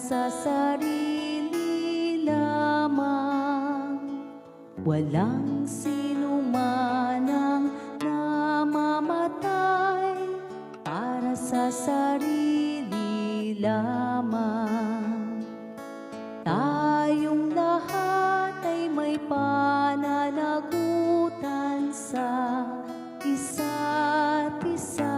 sa sarili lamang. Walang sinuman ang namamatay para sa sarili lamang. Tayong lahat ay may pananagutan sa isa't isa.